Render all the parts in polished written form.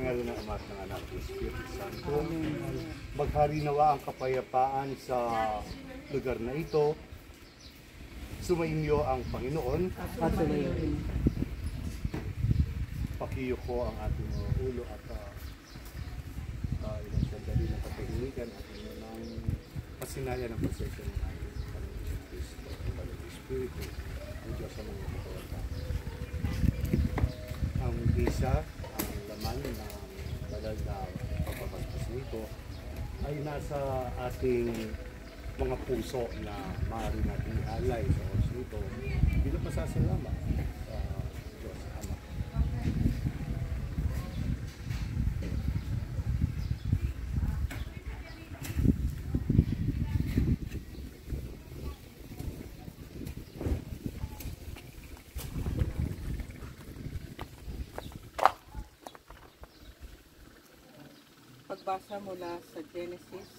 ngalan ng Ama at ng Anak at ng Espiritu Santo. Maghari nawa ang kapayapaan sa lugar na ito. Sumainyo ang Panginoon. At sumayin. Pakiyo ko ang ating mga ulo at ilang sandali na katahimikan at ng pasinaya ng pasensya ng ating Panginoon Kristo, ang Banal na Espiritu, ang Diyos sa mga kapayapaan. Ang bisa, ang laman ng banal na pagbabagtas nito ay nasa ating mga puso na maaari natin ialay sa oras nito bilang pasasalamat sa Diyos Ama. Pagbasa mula sa Genesis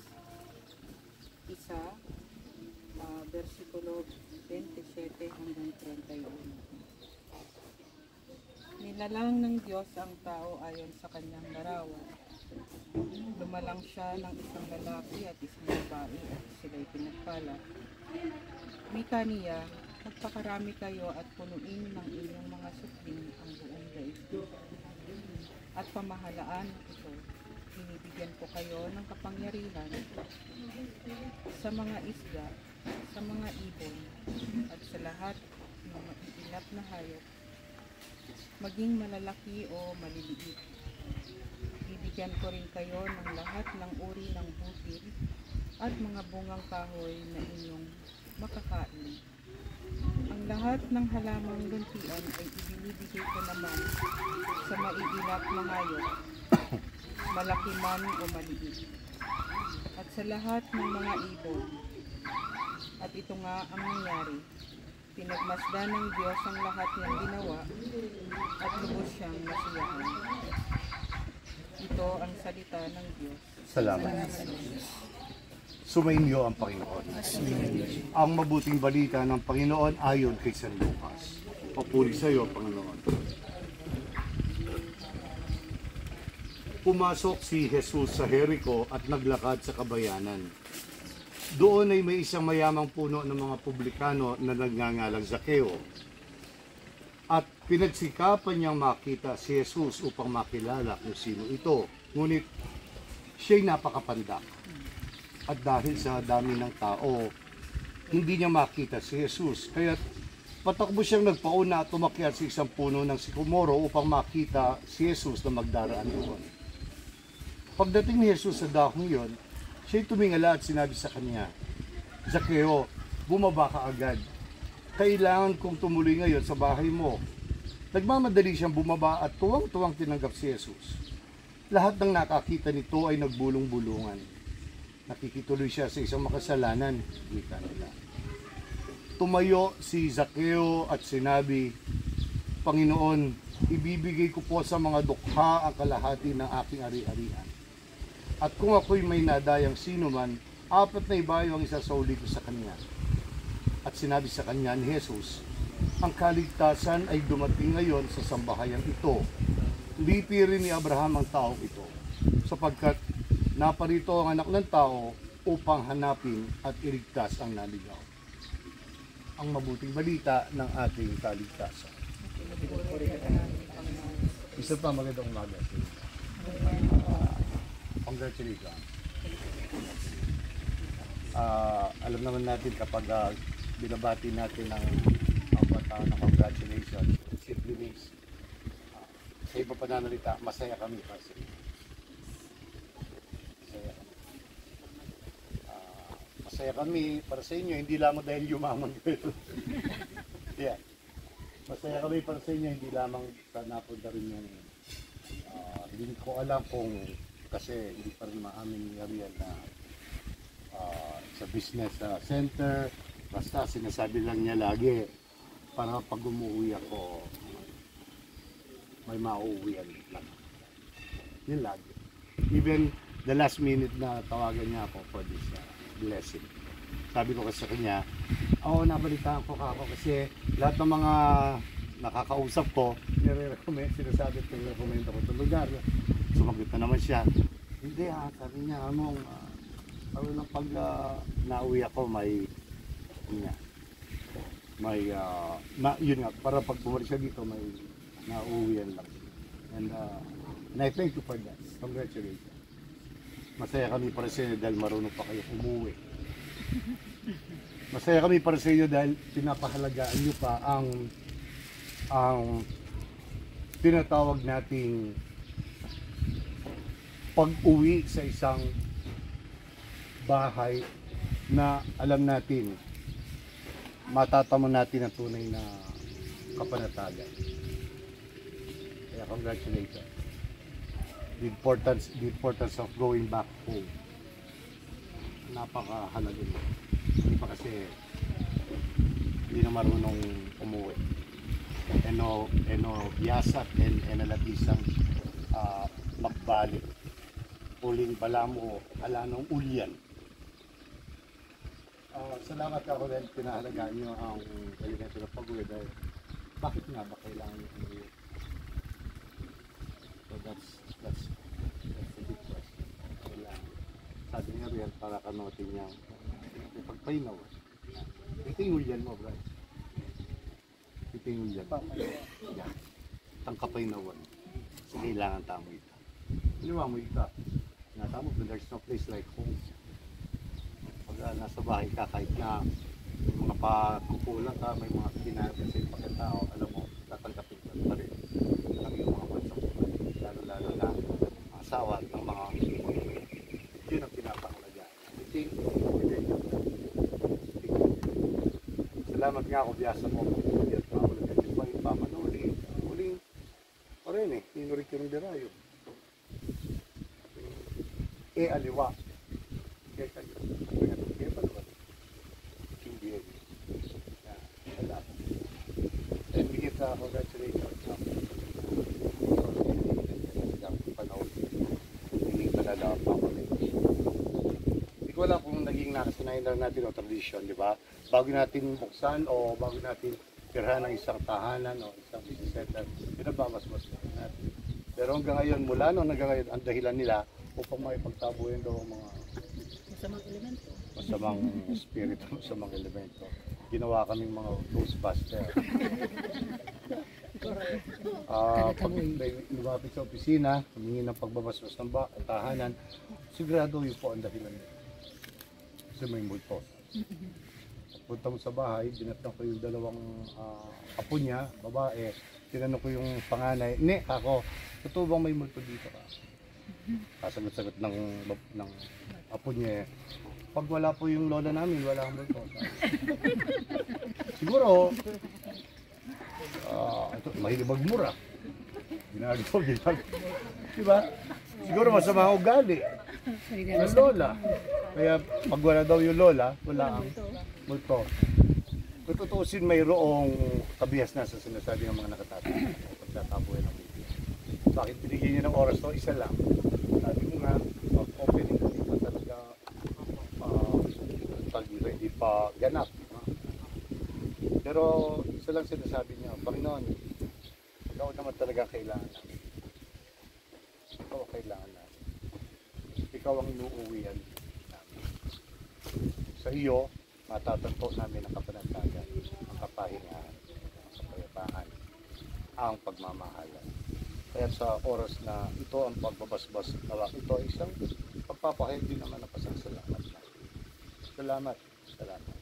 1, versikulo 27 hanggang 31. Nilalang ng Diyos ang tao ayon sa kanyang larawan. Lumalang siya ng isang lalaki at isang babae at sila'y pinagpala. Wika niya, magpakarami kayo at punuin ng inyong mga supling ang buong daigdig. At pamahalaan ito. Binibigyan ko kayo ng kapangyarihan sa mga isda, sa mga ibon, at sa lahat ng maiilap na hayop, maging malalaki o maliliit. Bibigyan ko rin kayo ng lahat ng uri ng butil at mga bungang kahoy na inyong makakain. Ang lahat ng halamang luntian ay ibinibigay ko naman sa maiilap na hayop, malaki man o maliit, at sa lahat ng mga ibon. At ito nga ang nangyari. Pinagmasdan ng Diyos ang lahat niyang ginawa at lubos siyang nasiyahan. Ito ang salita ng Diyos. Salamat. Sumainyo ang Panginoon. Ang mabuting balita ng Panginoon ayon kay San Lucas. Papuri sa iyo, Panginoon. Pumasok si Jesus sa Jericho at naglakad sa kabayanan. Doon ay may isang mayamang puno ng mga publikano na nagngangalang Zakeo. At pinagsikapan niyang makita si Jesus upang makilala kung sino ito. Ngunit siya'y napakapandak. At dahil sa dami ng tao, hindi niya makita si Jesus. Kaya patakbo siyang nagpauna at umakyat sa isang puno ng sikomoro upang makita si Jesus na magdaraan doon. Pagdating ni Jesus sa dahong iyon, siya'y tumingala at sinabi sa kanya, Zakeo, bumaba ka agad. Kailangan kong tumuloy ngayon sa bahay mo. Nagmamadali siyang bumaba at tuwang-tuwang tinanggap si Jesus. Lahat ng nakakita nito ay nagbulong-bulungan. Nakikituloy siya sa isang makasalanan, wika nila. Tumayo si Zakeo at sinabi, Panginoon, ibibigay ko po sa mga dukha ang kalahati ng aking ari-arian. At kung ako'y may nadayang sino man, 4 na ibayo ang isasauli ko sa kanya. At sinabi sa kanya ni Jesus, ang kaligtasan ay dumating ngayon sa sambahayang ito. Lipi rin ni Abraham ang taong ito, sapagkat naparito ang anak ng tao upang hanapin at iligtas ang naligaw. Ang mabuting balita ng ating kaligtasan. Isa pa magandang umaga. Congratulations. Alam naman natin kapag binabati natin ang tao na congratulations, simply means sa iba pa nanalita, masaya kami kasi. Masaya kami para sa inyo, hindi lamang dahil yumaman kayo. Yeah. Masaya kami para sa inyo, hindi lamang napunta rin yung hindi ko alam kung kasi hindi pa rin maamin ni Ariel na sa business center, basta sinasabi lang niya lagi para pag umuwi ako may mauuwian lang. Yun lagi. Even the last minute na tawagan niya ako for this blessing. Sabi ko kasi sa kanya, nabalitaan ko ako kasi lahat ng mga nakakausap ko, nire-recommend, sinasabi ko, nire-recommend ako sa lugar. Sumagot na naman siya, hindi sabi niya, ano lang pag nauwi ako, yun nga, yun nga, para pag bumalik siya dito, may nauwian lang. And I thank you for that. Congratulations. Masaya kami para sa inyo dahil marunong pa kayo umuwi. Masaya kami para sa inyo dahil pinapahalagaan nyo pa ang tinatawag nating pag-uwi sa isang bahay na alam natin matatamo natin ang tunay na kapanatagan. Kaya congratulations. The importance of going back home. Napakahalaga nito. Hindi pa kasi hindi na marunong umuwi. Eno biyasat en alatisang magbalik. Uling bala mo alanong ulyan. Salamat ako dahil pinahalagaan nyo ang elemento ng pag-uwi dahil bakit nga ba kailangan nyo umuwi? So that's a big question. Kailangan. Sabi nga rin para kanotin niya pagpainaw. Ito yung ulyan mo, bro. Ito yung ulyan. Yan. Ang kapainawan. So kailangan tamo ito. Iliwa mo ito. Natamo, there's no place like home. Pag nasa bahay ka, kahit na may mga pagkukulang ka, may mga kinagin sa iyong pagkatao, alam mo, tatanggapin ka pa rin ang iyong mga bansang buhay. Lalo-lalo na asawa ng mga yun ang pinapakalaga. Salamat nga ako, biyasa mo. At makakalaga din pa yung pamanuli. Uling, o rin inurik yung dirayo. Aliwa. Kaya kayo. Kaya pala. Hindi yun. Salamat. And we give congratulations. Panahon. Hindi talaga papalit. Hindi ko alam kung naging nakasanayan na natin o tradisyon, di ba? Bago natin buksan o bago natin pirhan ng isang tahanan o isang business center, pinababas-bas natin. Pero hanggang ngayon, mula nung hanggang ngayon, ang dahilan nila upang maipagtabuhin daw ang mga masamang espiritu, masamang elemento. Ginawa kaming mga Ghostbuster. Pag lumapit sa opisina, humingi ng pagbabasbas ng tahanan, sigurado yun po ang dahilan nila. Kasi may multo. Punta mo sa bahay, binatang ko yung dalawang apo niya, babae, tinanong ko yung panganay, ako, totoo bang may multo dito ka? Kasagot-sagot ng apo niya, pag wala po yung lola namin, wala akong multo. Siguro, ito, mahilig magmura. Ginagawa. Diba? Siguro masama ang ugali ng lola. Kaya pag wala daw yung lola, wala ang multo. Kung tutuusin, mayroong kabihas na sa sinasabi ng mga nakatatawa. Pagtatabuhin ng video. Bakit binigyan niyo ng oras to? Isa lang. Sabi ko nga, opening hindi pa talaga hindi pa ganap. Pero isa lang sinasabi niya, Panginoon, ikaw naman talaga kailangan namin. Ikaw ang kailangan namin. Ikaw ang inuuwian namin. Sa iyo, matatanto namin ang kapanatagan, ang kapahingahan, ang kapayapaan, ang pagmamahalan. Kaya sa oras na ito ang pagbabasbas na ito ay isang pagpapahid din naman ang pasasalamat natin. Salamat. Salamat.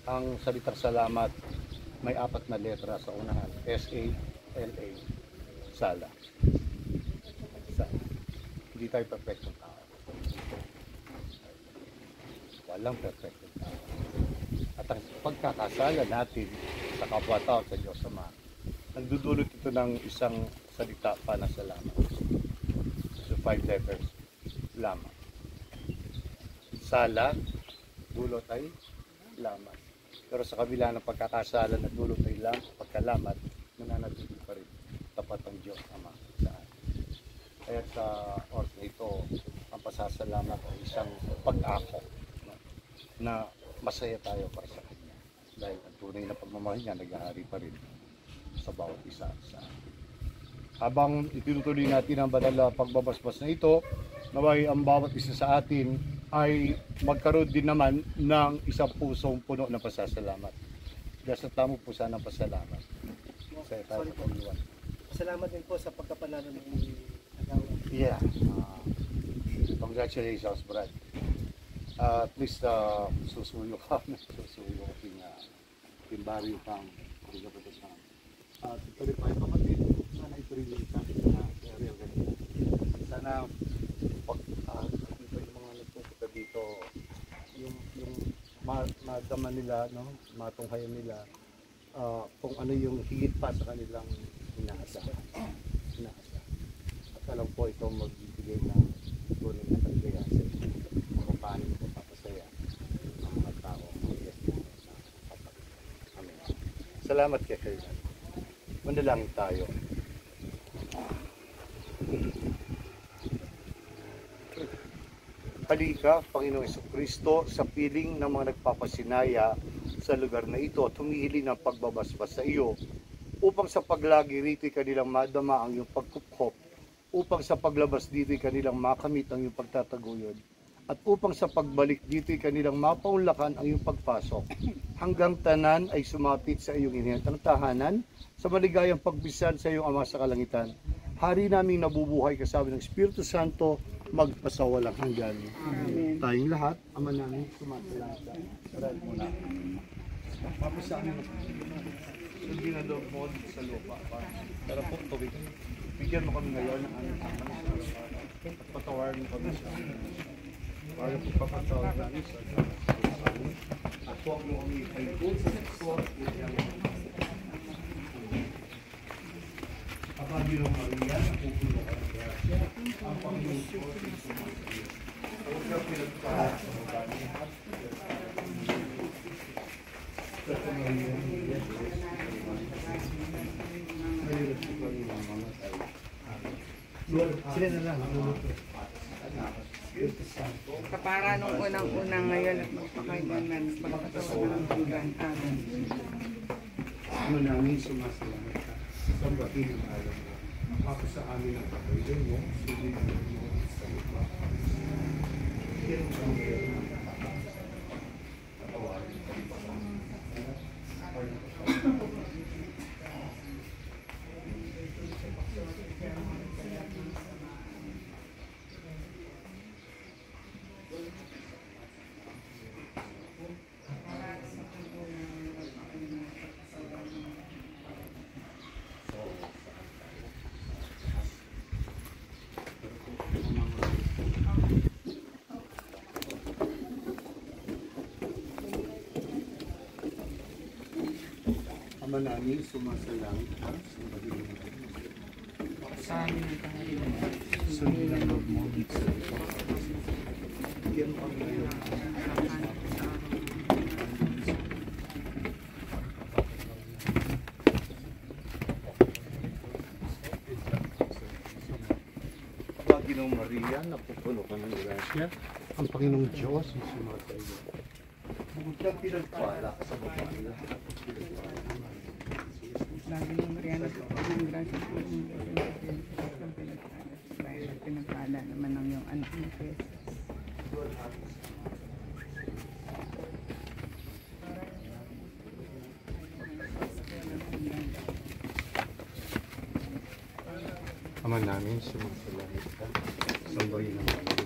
Ang salitang salamat may 4 na letra sa unahan. S-A-L-A. Sala. Sala. Hindi tayo perfectong tao. Walang perfectong tao. At ang pagkakasala natin sa kapwa-tao sa Diyos Ama, nagdudulot ito ng isang salita pa na salamat. So 5 letters. Salamat. Sala, dulot ay lamat. Pero sa kabila ng pagkakasala na dulot ay pagkalamat, nananatili pa rin tapat ang Diyos Ama sa atin. Kaya sa oras na ito, ang pasasalamat ay isang pag-ako na masaya tayo para sa Kanya. Dahil ang tunay na pagmamahal niya, nag-ahari pa rin sa bawat isa sa atin. habang itinutuloy natin ang banal na pagbabasbas na ito, naway ang bawat isa sa atin ay magkaroon din naman ng isang pusong puno ng pasasalamat. Dahil sa tamo po sana pasalamat. Sa tayo sa pag-iwan. Salamat din po sa pagkapanalo ng agawan. Yeah. Congratulations, Brad. At least susuyo ka. Susuyo ka timbaryo kang pagkapatasama. At ito rin pa ito kapatid. Sana ito rin yung sabi na area ganito. Sana pag ito yung mga nagpupunta dito, yung madama nila, no? Matunghayan nila kung ano yung higit pa sa kanilang inaasahan. At alam po ito magbibigay ng tunay na kagaya sa kung paano ito papasaya ang mga tao. Amen. Salamat kay Kailan. Manalangin tayo. Halika, Panginoong Jesucristo, sa piling ng mga nagpapasinaya sa lugar na ito at humihiling ng pagbabasbas sa iyo upang sa paglagi rito kanilang madama ang iyong pagkukhop, upang sa paglabas dito kanilang makamit ang iyong pagtataguyod, at upang sa pagbalik dito kanilang mapaunlakan ang iyong pagpasok, hanggang tanan ay sumapit sa iyong inihintang tahanan, sa maligayang pagbisan sa iyong Ama sa kalangitan. Hari naming nabubuhay kasama ng Espiritu Santo, magpasawalang hanggan. Amen. Tayong lahat, Ama namin, sumasalata. Sarad muna. Tapos sa amin, sundin na loob mo sa lupa. Tara po, tubig. Bigyan mo kami ngayon ng aming pangalaman at patawarin mo kami sa amin. Para po papatawag namin sa amin. At huwag mo kami kalikod sa sakso at bigyan mo. Pagino Maria, napupuno ka ng grasya, ang Panginoon ko ay sumasiyo. Huwag ka pinagpahat sa mga lahat. Sa Maria, mayroon sa Panginoon mga tayo. Sila na lang, Kapara nung unang-unang ngayon at magpakailanman, magpakatawan ng hanggan. Amen. Ano namin sumasalamat ka. Sambahin ang alam mo. Ako sa amin ang kapatid mo, sulitin mo sa lupa. Yan ang meron ng katawarin ka pa. Ama namin, sumasalangit ka, sambahin mo. Sa amin ang pangalilan. Sundin ang loob mo dito sa lupa. Yan ang ngayon. Panginoong Maria, napupuno ka ng grasya. Ang Panginoong Diyos ay sumasayo. Bukod kang pinagpala sa babae lahat. Lagi ng Mariana sa ng grasya po ng pinagpala naman ng iyong anak ni Jesus. Ama namin, sumasalangit ka. Sambahin ang Panginoon.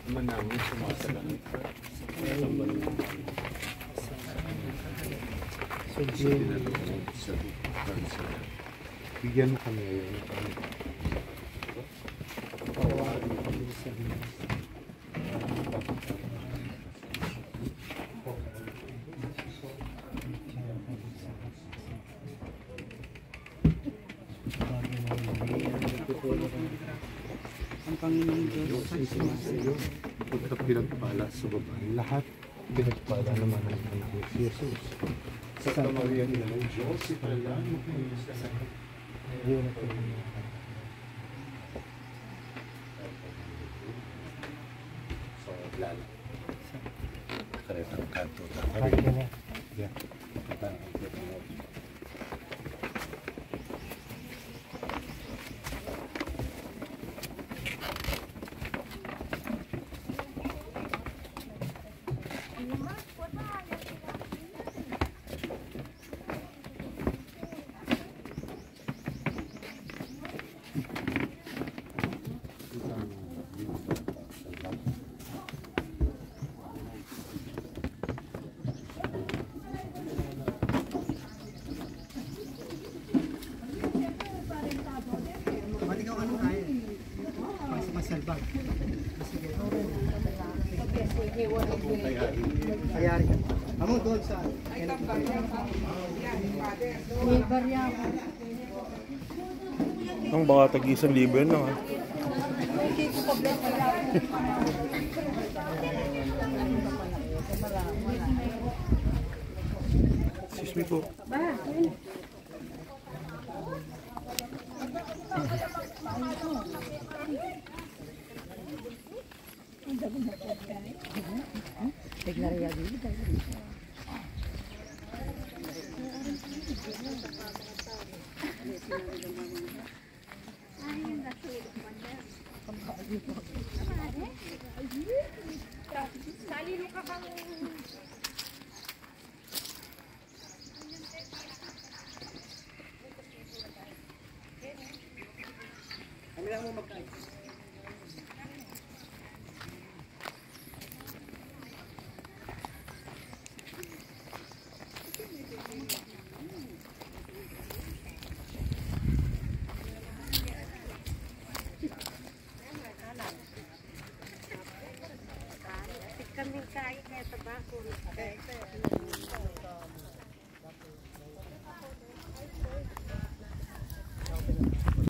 Ama namin, sumasalangit ka. Sambahin ang Panginoon. Bigyan mo kami ngayon. Patawarin mo kami sa amin. Ang Panginoong Diyos Ay sumasayo. Huwag ka pinagpala sa babae. Lahat pinagpala naman ng anak ni Jesus. Santa Maria, ina ng Diyos, ipanalangin mo kami. Ayun po. So, lalo. Karetang kanto. Kahit yun eh. Yeah. Ba't ikaw anong kaya? Masalbag. Sige. Kayari ka. Among doon sa... Ang baka tag-1,000 yun no? Excuse me po. Kami lang mo magkain. Kami kain kaya tabako.